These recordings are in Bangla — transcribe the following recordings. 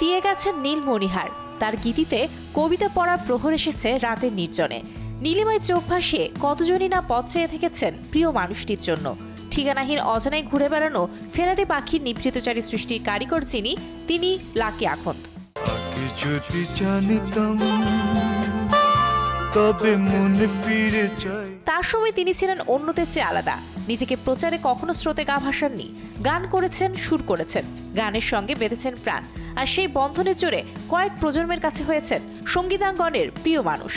দিয়ে গেছেন নীল মণিহার। তার গীতিতে কবিতা পড়ার প্রহর এসেছে রাতের নির্জনে। নীলিমায় চোখ ভাসিয়ে কতজনই না পথ চেয়ে থেকেছেন প্রিয় মানুষটির জন্য। ঠিকানাহীন অজানায় ঘুরে বেড়ানো ফেরারি পাখির নিভৃতচারী সৃষ্টির কারিগর যিনি, তিনি লাকি আখন্দ। তার সময় তিনি ছিলেন অন্যদের চেয়ে আলাদা। নিজেকে প্রচারে কখনো স্রোতে গা ভাসাননি। গান করেছেন, সুর করেছেন, গানের সঙ্গে বেঁধেছেন প্রাণ। আর সেই বন্ধনের জোরে কয়েক প্রজন্মের কাছে হয়েছেন সঙ্গীতাঙ্গনের প্রিয় মানুষ।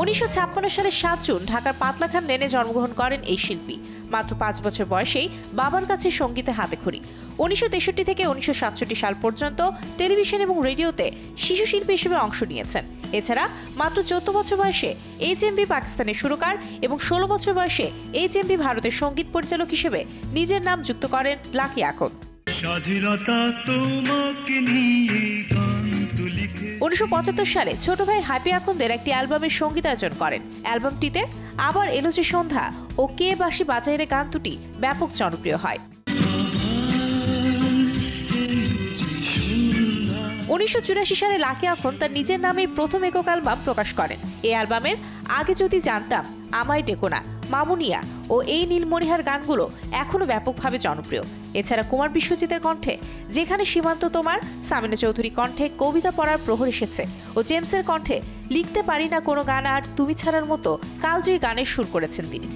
1956 সালের 7 জুন ঢাকার পাতলাখান লেনে জন্মগ্রহণ করেন এই শিল্পী। মাত্র 5 বছর বয়সেই বাবার কাছে সঙ্গীতে হাতেখড়ি। 1963 থেকে 1967 সাল পর্যন্ত টেলিভিশন এবং রেডিওতে শিশু শিল্পী হিসেবে অংশ নিয়েছেন। এছাড়া মাত্র 14 বছর বয়সে এইচএমভি পাকিস্তানের সুরকার এবং 16 বছর বয়সে এইচএমভি ভারতের সঙ্গীত পরিচালক হিসেবে নিজের নাম যুক্ত করেন লাকি আখন্দ। 1975 সালে ছোট ভাই হ্যাপি আখন্দের একটি অ্যালবামের সঙ্গীতায়োজন করেন। অ্যালবামটিতে আবার এলো যে সন্ধ্যা ও কে বাঁশি বাজায় রে গান দুটি ব্যাপক জনপ্রিয় হয়। 1984 সালে লাকি আখন্দ তার নিজের নামে প্রথম একক অ্যালবাম প্রকাশ করেন। এই অ্যালবামের আগে যদি জানতাম, আমায় ডেকো না, মামুনিয়া ও এই নীলমণিহার গানগুলো এখনো ব্যাপকভাবে জনপ্রিয়। এছাড়া কুমার বিশ্বজিতের কণ্ঠে যেখানে সীমান্ত তোমার, সামিনা চৌধুরী কণ্ঠে কবিতা পড়ার প্রহর এসেছে ও জেমসের কণ্ঠে লিখতে পারি না কোনো গান আর তুমি ছাড়ার মতো কালজয়ী গানের সুর করেছেন তিনি।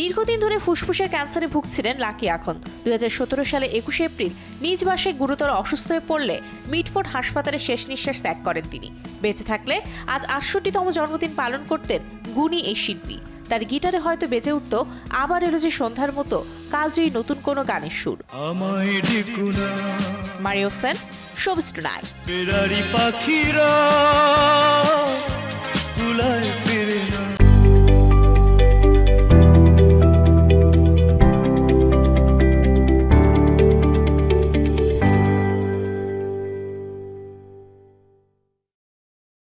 দীর্ঘদিন ধরে ফুসফুসের ক্যান্সারে ভুগছিলেন লাকি আখন্দ। 2017 সালে 21 এপ্রিল নিজ বাসায় গুরুতর অসুস্থ হয়ে পড়লে মিটফোর্ড হাসপাতালে শেষ নিঃশ্বাস ত্যাগ করেন তিনি। বেঁচে থাকলে আজ 68তম জন্মদিন পালন করতেন গুণী এই শিল্পী। তার গিটারে হয়তো বেজে উঠত আবার এলো যে সন্ধ্যার মতো কালজয়ী নতুন কোনো গানের সুর। Mario Hossain, showbiz tonight.